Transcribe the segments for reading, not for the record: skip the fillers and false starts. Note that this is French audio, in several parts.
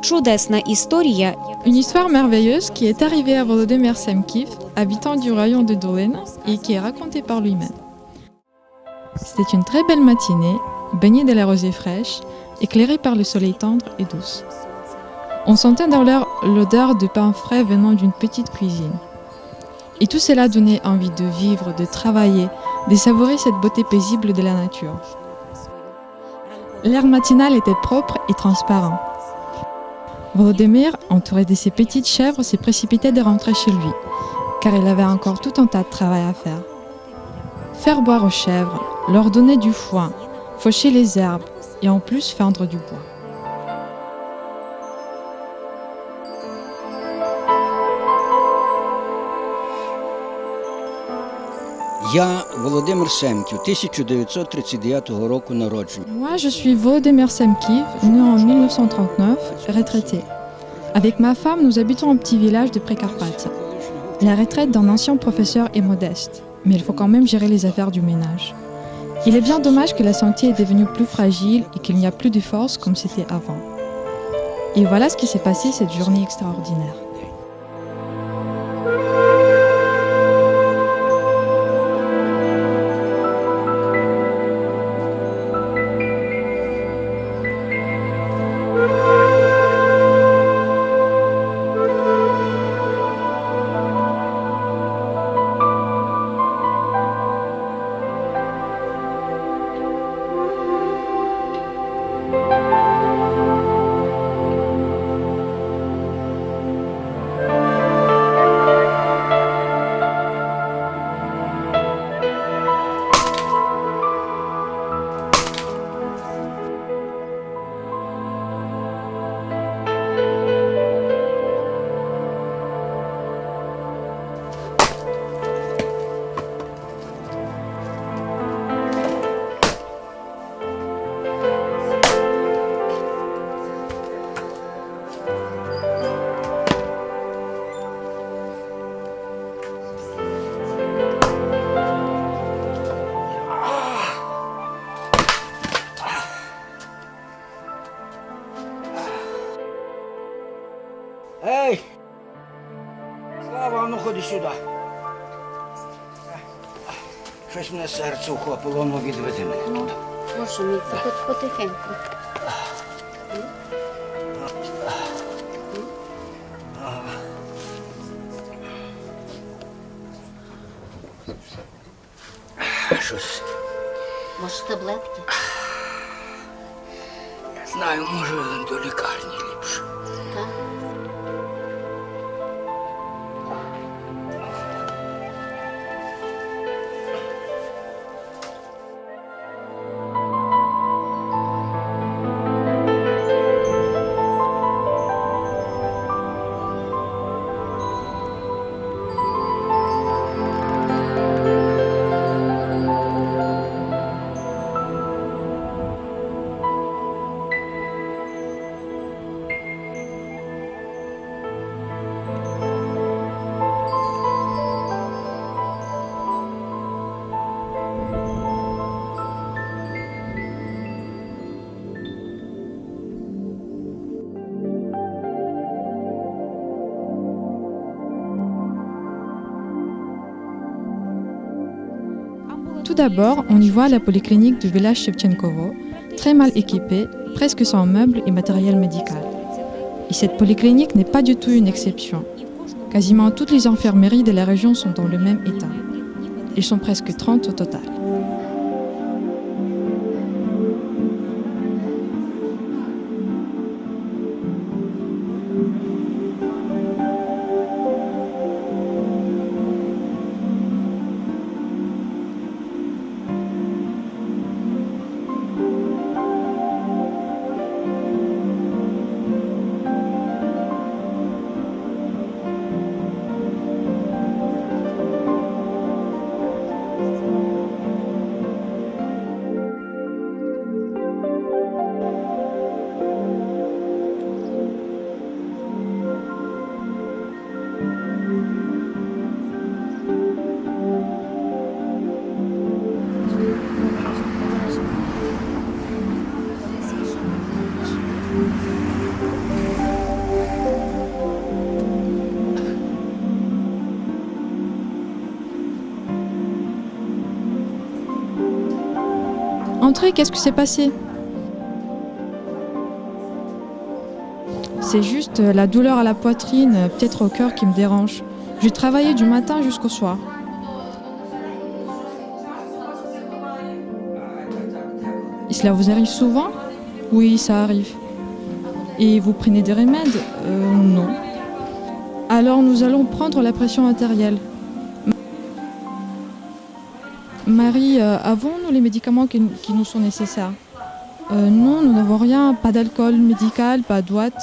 Чудесна історія. Une histoire merveilleuse qui est arrivée à Volodymyr Semkiv, habitant du royaume de Dolin, et qui est racontée par lui-même. C'était une très belle matinée, baignée de la rosée fraîche, éclairée par le soleil tendre et douce. On sentait dans l'air l'odeur de pain frais venant d'une petite cuisine. Et tout cela donnait envie de vivre, de travailler, de savourer cette beauté paisible de la nature. L'air matinal était propre et transparent. Volodymyr, entouré de ses petites chèvres, s'est précipité de rentrer chez lui, car il avait encore tout un tas de travail à faire. Faire boire aux chèvres, leur donner du foin, faucher les herbes et en plus fendre du bois. Я Володимир Семків, 1939 року народження. Moi, je suis Volodymyr Semkiv, né en 1939, retraité. Avec ma femme, nous habitons un petit village de Précarpathie. La retraite d'un ancien professeur est modeste, mais il faut quand même gérer les affaires du ménage. Il est bien dommage que la santé est devenue plus fragile et qu'il n'y a plus de force comme c'était avant. Et voilà ce qui s'est passé cette journée extraordinaire. Ей! Слава, ну ходи сюди. Щось мене серце ухопило, ну відведи мене туди. Боже мій, це потихеньку. Щось, Може, таблетки? я знаю, може до лікарні ліпше. Так? Tout d'abord, on y voit la polyclinique du village Shevchenkovo, très mal équipée, presque sans meubles et matériel médical. Et cette polyclinique n'est pas du tout une exception. Quasiment toutes les infirmeries de la région sont dans le même état. Ils sont presque 30 au total. rentrée, qu'est-ce que c'est passé? C'est juste la douleur à la poitrine, peut-être au cœur qui me dérange. J'ai travaillé du matin jusqu'au soir. Et cela vous arrive souvent? Oui, ça arrive. Et vous prenez des remèdes? Non. Alors nous allons prendre la pression artérielle. Marie, avons-nous les médicaments qui nous sont nécessaires? Non, nous n'avons rien, pas d'alcool médical, pas d'ouate.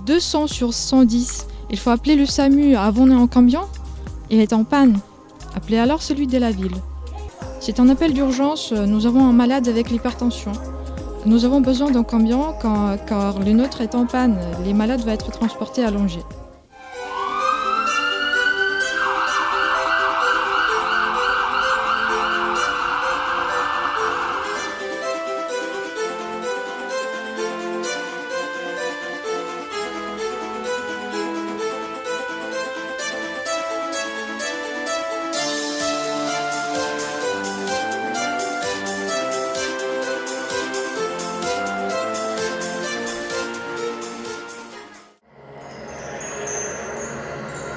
« 200 sur 110. Il faut appeler le SAMU. Avons-nous un camion? Il est en panne. Appelez alors celui de la ville. C'est un appel d'urgence. Nous avons un malade avec l'hypertension. Nous avons besoin d'un camion car le nôtre est en panne. Les malades vont être transportés à Langeais. »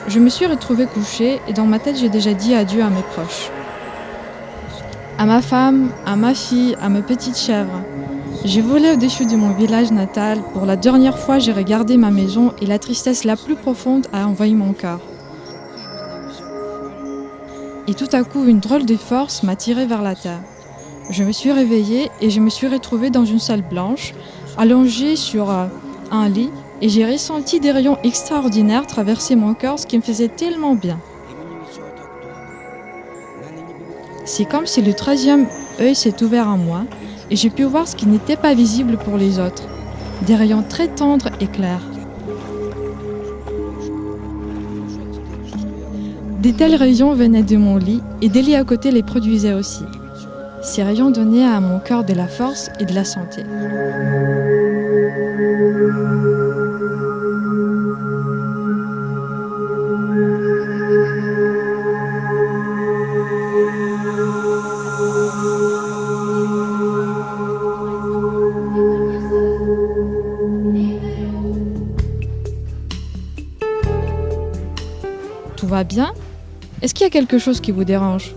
Je me suis retrouvée couchée et dans ma tête, j'ai déjà dit adieu à mes proches. À ma femme, à ma fille, à mes petites chèvres. J'ai volé au-dessus de mon village natal. Pour la dernière fois, j'ai regardé ma maison et la tristesse la plus profonde a envahi mon cœur. Et tout à coup, une drôle de force m'a tirée vers la terre. Je me suis réveillée et je me suis retrouvée dans une salle blanche, allongée sur un lit, et j'ai ressenti des rayons extraordinaires traverser mon cœur, ce qui me faisait tellement bien. C'est comme si le 13e œil s'est ouvert en moi et j'ai pu voir ce qui n'était pas visible pour les autres. Des rayons très tendres et clairs. Des tels rayons venaient de mon lit et des lits à côté les produisaient aussi. Ces rayons donnaient à mon cœur de la force et de la santé. Tout va bien? Est-ce qu'il y a quelque chose qui vous dérange?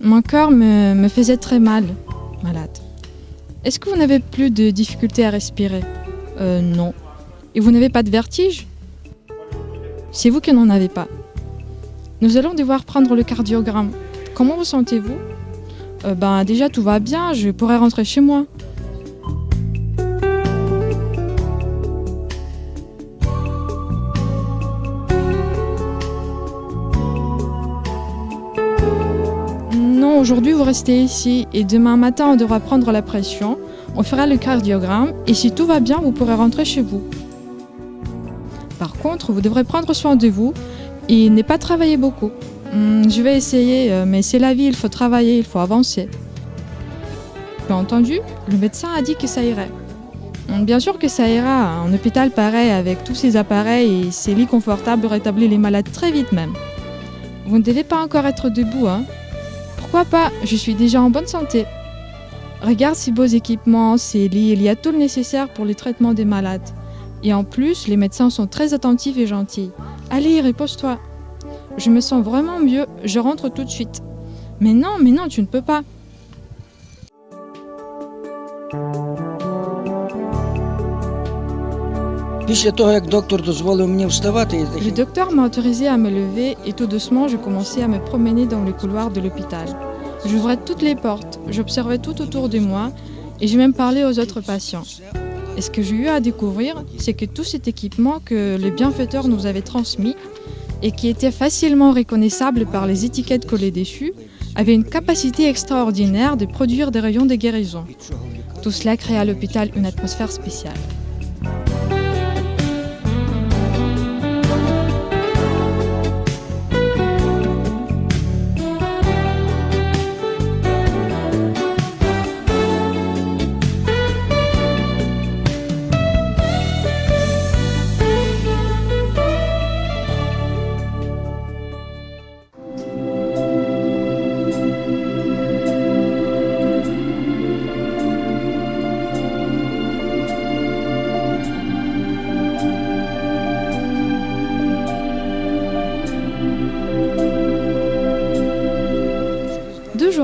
Mon cœur me faisait très mal, malade. Est-ce que vous n'avez plus de difficultés à respirer? Non. Et vous n'avez pas de vertige? C'est vous qui n'en avez pas. Nous allons devoir prendre le cardiogramme. Comment vous sentez-vous? Déjà tout va bien, je pourrais rentrer chez moi. Non, aujourd'hui vous restez ici et demain matin on devra prendre la pression, on fera le cardiogramme et si tout va bien vous pourrez rentrer chez vous. Par contre, vous devrez prendre soin de vous et ne pas travailler beaucoup. Je vais essayer, mais c'est la vie, il faut travailler, il faut avancer. Tu as entendu? Le médecin a dit que ça irait. Bien sûr que ça ira, un hôpital pareil avec tous ces appareils et ces lits confortables rétablit les malades très vite même. Vous ne devez pas encore être debout, hein? Pourquoi pas? Je suis déjà en bonne santé. Regarde ces beaux équipements, ces lits, il y a tout le nécessaire pour les traitements des malades. Et en plus, les médecins sont très attentifs et gentils. Allez, repose-toi. Je me sens vraiment mieux, je rentre tout de suite. Mais non, tu ne peux pas. Le docteur m'a autorisé à me lever et tout doucement, je commençais à me promener dans les couloirs de l'hôpital. J'ouvrais toutes les portes, j'observais tout autour de moi et j'ai même parlé aux autres patients. Et ce que j'ai eu à découvrir, c'est que tout cet équipement que le bienfaiteur nous avait transmis et qui était facilement reconnaissable par les étiquettes collées dessus, avait une capacité extraordinaire de produire des rayons de guérison. Tout cela crée à l'hôpital une atmosphère spéciale.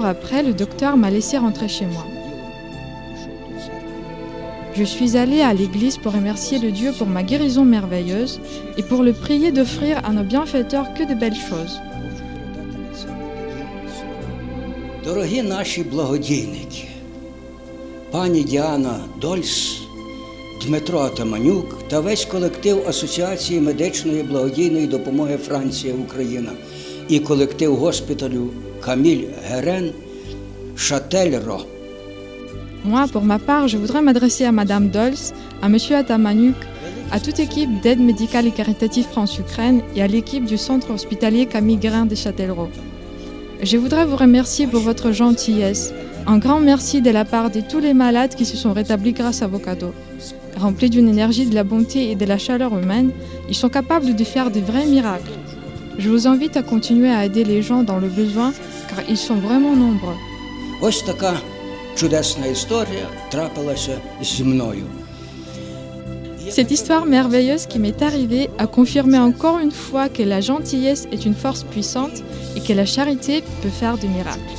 après, le docteur m'a laissé rentrer chez moi. Je suis allée à l'église pour remercier le Dieu pour ma guérison merveilleuse et pour le prier d'offrir à nos bienfaiteurs que de belles choses. Дорогі наші благодійники, пані Діана Дольс, Дмитро Атаманюк та весь колектив Асоціації медичної благодійної допомоги Франція-Україна і колектив госпіталю Каміль Герен Шательро. Moi, pour ma part, je voudrais m'adresser à Madame Dols, à Monsieur Atamanuk, à toute équipe d'aide médicale et caritative France-Ukraine et à l'équipe du centre hospitalier Camille Guérin de Châtellerault. Je voudrais vous remercier pour votre gentillesse. Un grand merci de la part de tous les malades qui se sont rétablis grâce à vos cadeaux. Remplis d'une énergie, de la bonté et de la chaleur humaine, ils sont capables de faire de vrais miracles. Je vous invite à continuer à aider les gens dans le besoin car ils sont vraiment nombreux. Ось така чудесна історія трапилася зі мною. Cette histoire merveilleuse qui m'est arrivée a confirmé encore une fois que la gentillesse est une force puissante et que la charité peut faire des miracles.